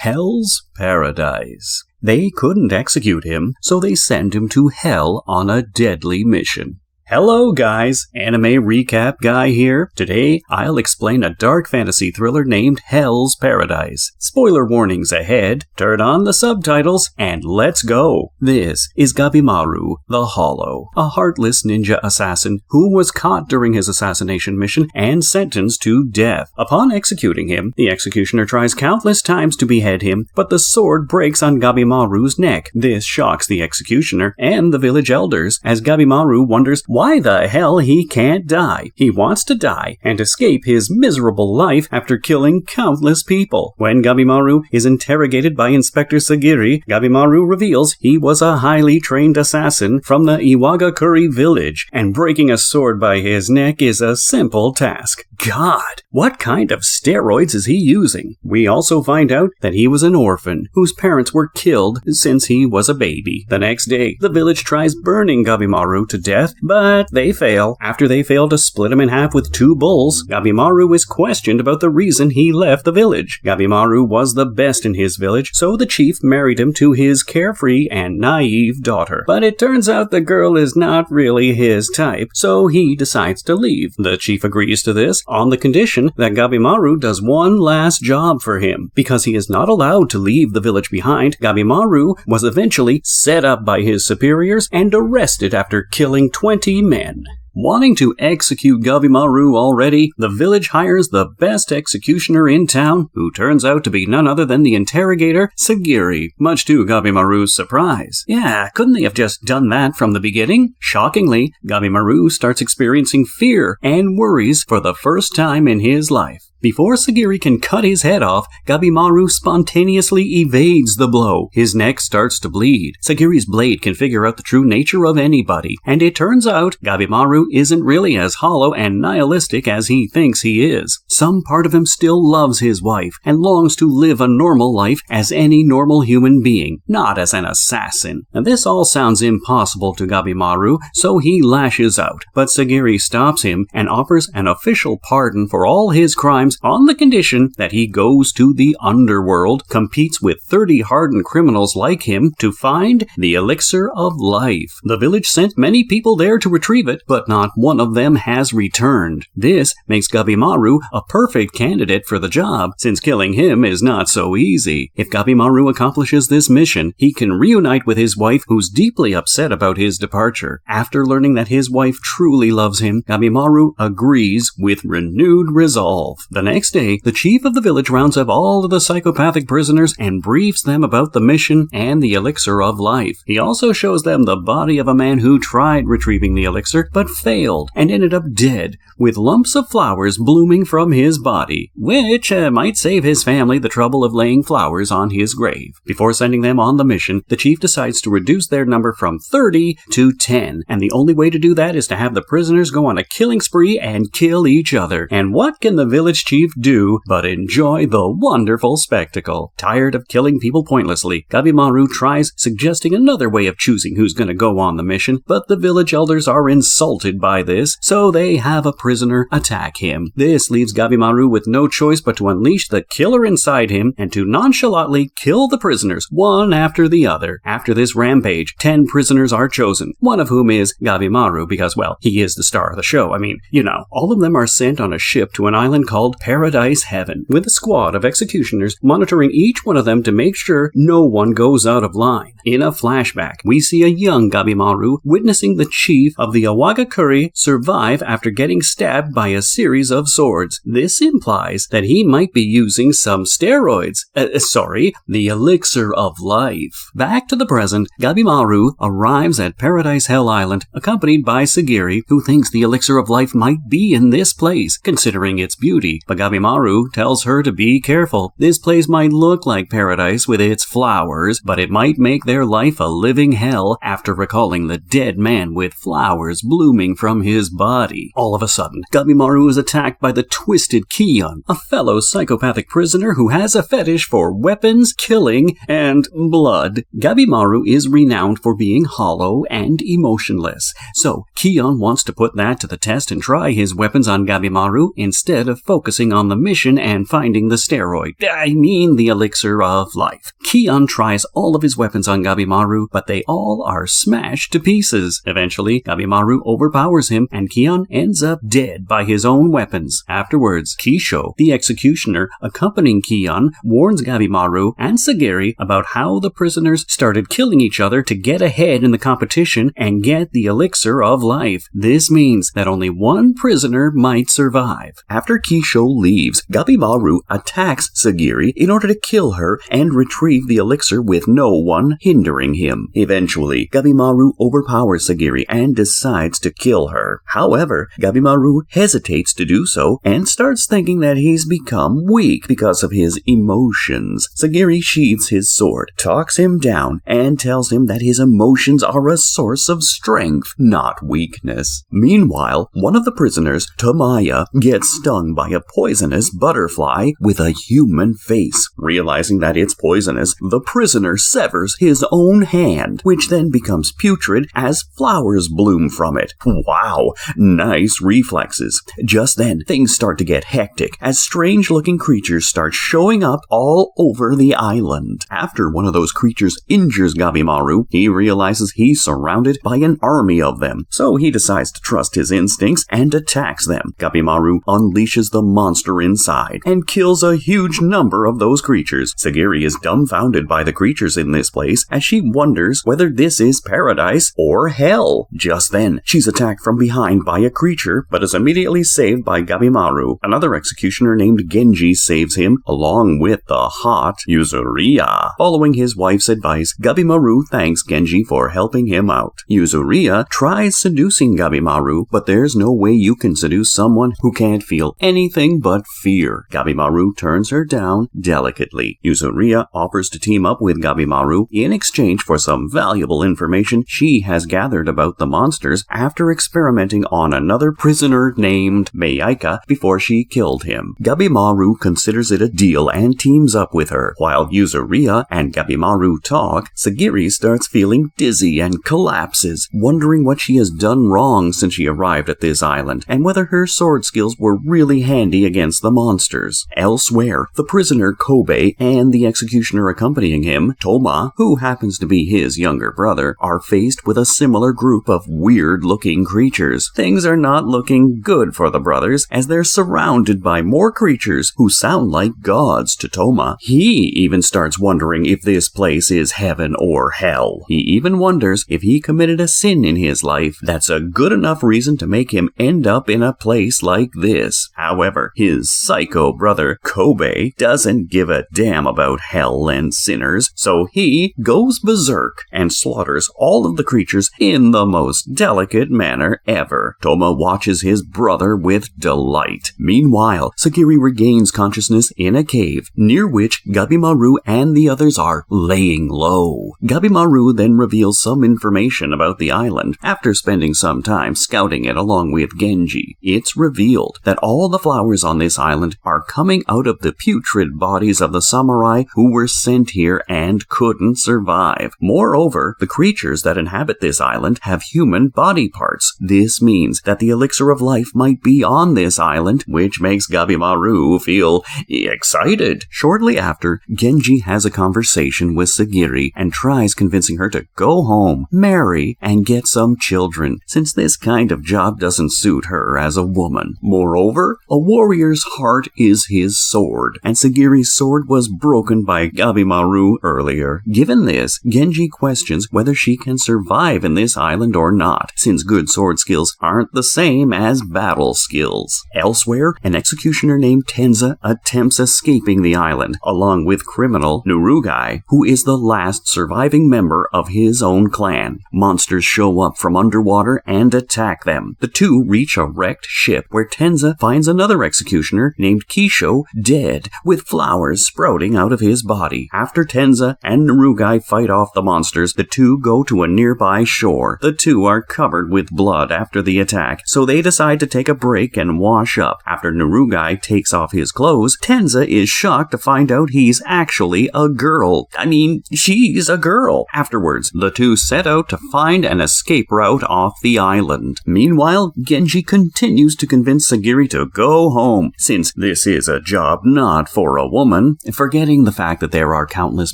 HeLL's paradise. They couldn't execute him, so they send him to hell on a deadly mission. Hello guys, Anime Recap Guy here. Today, I'll explain a dark fantasy thriller named HeLL's Paradise. Spoiler warnings ahead, turn on the subtitles, and let's go! This is Gabimaru, the Hollow, a heartless ninja assassin who was caught during his assassination mission and sentenced to death. Upon executing him, the executioner tries countless times to behead him, but the sword breaks on Gabimaru's neck. This shocks the executioner and the village elders, as Gabimaru wonders why the hell he can't die. He wants to die and escape his miserable life after killing countless people. When Gabimaru is interrogated by Inspector Sagiri, Gabimaru reveals he was a highly trained assassin from the Iwagakure village, and breaking a sword by his neck is a simple task. God, what kind of steroids is he using? We also find out that he was an orphan whose parents were killed since he was a baby. The next day, the village tries burning Gabimaru to death, but they fail. After they fail to split him in half with 2 bulls, Gabimaru is questioned about the reason he left the village. Gabimaru was the best in his village, so the chief married him to his carefree and naive daughter. But it turns out the girl is not really his type, so he decides to leave. The chief agrees to this on the condition that Gabimaru does one last job for him. Because he is not allowed to leave the village behind, Gabimaru was eventually set up by his superiors and arrested after killing 20 men. Wanting to execute Gabimaru already, the village hires the best executioner in town, who turns out to be none other than the interrogator, Sagiri, much to Gabimaru's surprise. Yeah, couldn't they have just done that from the beginning? Shockingly, Gabimaru starts experiencing fear and worries for the first time in his life. Before Sagiri can cut his head off, Gabimaru spontaneously evades the blow. His neck starts to bleed. Sagiri's blade can figure out the true nature of anybody, and it turns out Gabimaru isn't really as hollow and nihilistic as he thinks he is. Some part of him still loves his wife and longs to live a normal life as any normal human being, not as an assassin. And this all sounds impossible to Gabimaru, so he lashes out. But Sagiri stops him and offers an official pardon for all his crimes on the condition that he goes to the underworld, competes with 30 hardened criminals like him to find the elixir of life. The village sent many people there to retrieve it, but not one of them has returned. This makes Gabimaru a perfect candidate for the job, since killing him is not so easy. If Gabimaru accomplishes this mission, he can reunite with his wife, who's deeply upset about his departure. After learning that his wife truly loves him, Gabimaru agrees with renewed resolve. The next day, the chief of the village rounds up all of the psychopathic prisoners and briefs them about the mission and the elixir of life. He also shows them the body of a man who tried retrieving the elixir but failed and ended up dead, with lumps of flowers blooming from his body, which might save his family the trouble of laying flowers on his grave. Before sending them on the mission, the chief decides to reduce their number from 30 to 10, and the only way to do that is to have the prisoners go on a killing spree and kill each other. And what can the village chief do but enjoy the wonderful spectacle? Tired of killing people pointlessly, Gabimaru tries suggesting another way of choosing who's going to go on the mission, but the village elders are insulted by this, so they have a prisoner attack him. This leaves Gabimaru with no choice but to unleash the killer inside him and to nonchalantly kill the prisoners, one after the other. After this rampage, 10 prisoners are chosen, one of whom is Gabimaru because, well, he is the star of the show. I mean, you know, all of them are sent on a ship to an island called Paradise Heaven, with a squad of executioners monitoring each one of them to make sure no one goes out of line. In a flashback, we see a young Gabimaru witnessing the chief of the Iwagakure survive after getting stabbed by a series of swords. This implies that he might be using some steroids. The elixir of life. Back to the present, Gabimaru arrives at Paradise Hell Island, accompanied by Sagiri, who thinks the elixir of life might be in this place, considering its beauty. But Gabimaru tells her to be careful. This place might look like paradise with its flowers, but it might make their life a living hell after recalling the dead man with flowers blooming coming from his body. All of a sudden, Gabimaru is attacked by the twisted Kion, a fellow psychopathic prisoner who has a fetish for weapons, killing, and blood. Gabimaru is renowned for being hollow and emotionless, so Kion wants to put that to the test and try his weapons on Gabimaru instead of focusing on the mission and finding the steroid. The elixir of life. Kion tries all of his weapons on Gabimaru, but they all are smashed to pieces. Eventually, Gabimaru overpowers him, and Kion ends up dead by his own weapons. Afterwards, Kisho, the executioner accompanying Kion, warns Gabimaru and Sagiri about how the prisoners started killing each other to get ahead in the competition and get the elixir of life. This means that only one prisoner might survive. After Kisho leaves, Gabimaru attacks Sagiri in order to kill her and retrieve the elixir with no one hindering him. Eventually, Gabimaru overpowers Sagiri and decides to kill her. However, Gabimaru hesitates to do so and starts thinking that he's become weak because of his emotions. Sagiri sheathes his sword, talks him down, and tells him that his emotions are a source of strength, not weakness. Meanwhile, one of the prisoners, Tamaya, gets stung by a poisonous butterfly with a human face. Realizing that it's poisonous, the prisoner severs his own hand, which then becomes putrid as flowers bloom from it. Wow, nice reflexes. Just then, things start to get hectic as strange-looking creatures start showing up all over the island. After one of those creatures injures Gabimaru, he realizes he's surrounded by an army of them, so he decides to trust his instincts and attacks them. Gabimaru unleashes the monster inside and kills a huge number of those creatures. Sagiri is dumbfounded by the creatures in this place as she wonders whether this is paradise or hell. Just then, she's attacked from behind by a creature, but is immediately saved by Gabimaru. Another executioner named Genji saves him, along with the hot Yuzuriya. Following his wife's advice, Gabimaru thanks Genji for helping him out. Yuzuriya tries seducing Gabimaru, but there's no way you can seduce someone who can't feel anything but fear. Gabimaru turns her down delicately. Yuzuriya offers to team up with Gabimaru in exchange for some valuable information she has gathered about the monsters after experimenting on another prisoner named Meika before she killed him. Gabimaru considers it a deal and teams up with her. While Yuzuriya and Gabimaru talk, Sagiri starts feeling dizzy and collapses, wondering what she has done wrong since she arrived at this island, and whether her sword skills were really handy against the monsters. Elsewhere, the prisoner Kobe and the executioner accompanying him, Toma, who happens to be his younger brother, are faced with a similar group of weird-looking creatures. Things are not looking good for the brothers as they're surrounded by more creatures who sound like gods to Toma. He even starts wondering if this place is heaven or hell. He even wonders if he committed a sin in his life that's a good enough reason to make him end up in a place like this. However, his psycho brother Kobe doesn't give a damn about hell and sinners, so he goes berserk and slaughters all of the creatures in the most delicate manner ever. Toma watches his brother with delight. Meanwhile, Sagiri regains consciousness in a cave, near which Gabimaru and the others are laying low. Gabimaru then reveals some information about the island after spending some time scouting it along with Genji. It's revealed that all the flowers on this island are coming out of the putrid bodies of the samurai who were sent here and couldn't survive. Moreover, the creatures that inhabit this island have human body parts. This means that the elixir of life might be on this island, which makes Gabimaru feel excited. Shortly after, Genji has a conversation with Sagiri and tries convincing her to go home, marry, and get some children, since this kind of job doesn't suit her as a woman. Moreover, a warrior's heart is his sword, and Sagiri's sword was broken by Gabimaru earlier. Given this, Genji questions whether she can survive in this island or not, since good sword skills aren't the same as battle skills. Elsewhere, an executioner named Tenza attempts escaping the island, along with criminal Nurugai, who is the last surviving member of his own clan. Monsters show up from underwater and attack them. The two reach a wrecked ship where Tenza finds another executioner named Kisho dead, with flowers sprouting out of his body. After Tenza and Nurugai fight off the monsters, the two go to a nearby shore. The two are covered with blood after the attack, so they decide to take a break and wash up. After Narugai takes off his clothes, Tenza is shocked to find out he's actually a girl. I mean, she's a girl. Afterwards, the two set out to find an escape route off the island. Meanwhile, Genji continues to convince Sagiri to go home, since this is a job not for a woman, forgetting the fact that there are countless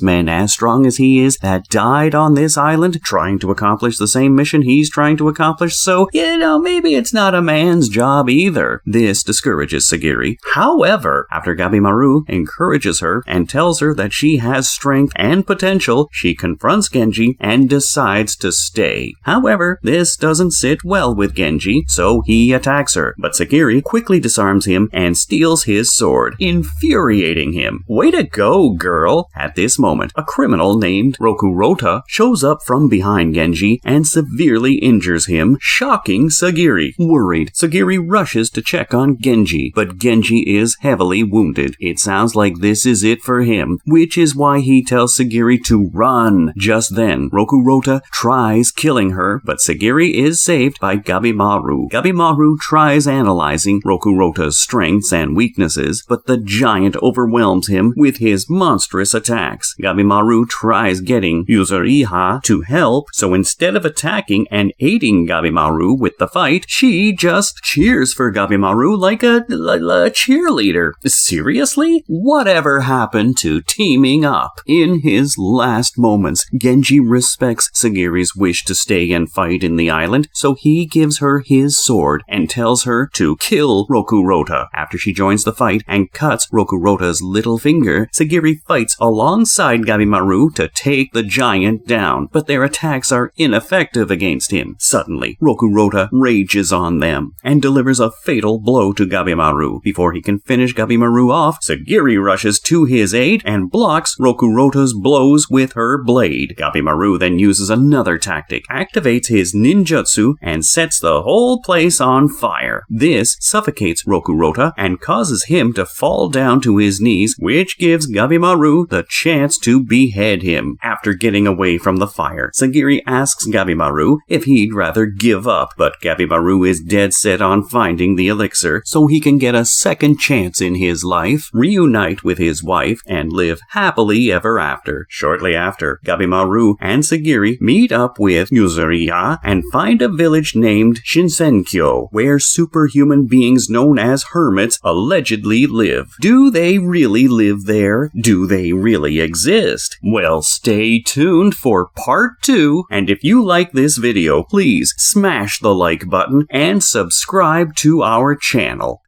men as strong as he is that died on this island trying to accomplish the same mission he's trying to accomplish, so, maybe it's not a man's job either. This discourages Sagiri. However, after Gabimaru encourages her and tells her that she has strength and potential, she confronts Genji and decides to stay. However, this doesn't sit well with Genji, so he attacks her, but Sagiri quickly disarms him and steals his sword, infuriating him. Way to go, girl! At this moment, a criminal named Rokurota shows up from behind Genji and severely injures him, shocking Sagiri. Worried, Sagiri rushes to check on Genji, but Genji is heavily wounded. It sounds like this is it for him, which is why he tells Sagiri to run. Just then, Rokurota tries killing her, but Sagiri is saved by Gabimaru. Gabimaru tries analyzing Rokurota's strengths and weaknesses, but the giant overwhelms him with his monstrous attacks. Gabimaru tries getting Yuzuriha to help, so instead of attacking and aiding Gabimaru with the fight, she just cheers for Gabimaru like a cheerleader. Seriously? Whatever happened to teaming up? In his last moments, Genji respects Sagiri's wish to stay and fight in the island, so he gives her his sword and tells her to kill Rokurota. After she joins the fight and cuts Rokurota's little finger, Sagiri fights alongside Gabimaru to take the giant down, but their attacks are ineffective against him. Suddenly, Rokurota rages on them and delivers a fatal blow to Gabimaru. Before he can finish Gabimaru off, Sagiri rushes to his aid and blocks Rokurota's blows with her blade. Gabimaru then uses another tactic, activates his ninjutsu, and sets the whole place on fire. This suffocates Rokurota and causes him to fall down to his knees, which gives Gabimaru the chance to behead him. After getting away from the fire, Sagiri asks Gabimaru if he'd rather give up, but Gabimaru is dead set on finding the elixir so he can get a second chance in his life, reunite with his wife, and live happily ever after. Shortly after, Gabimaru and Sagiri meet up with Yuzuriya and find a village named Shinsenkyo, where superhuman beings known as hermits allegedly live. Do they really live there? Do they really exist? Well, stay tuned for part 2, and if you like this video, please smash the like button and subscribe to our channel.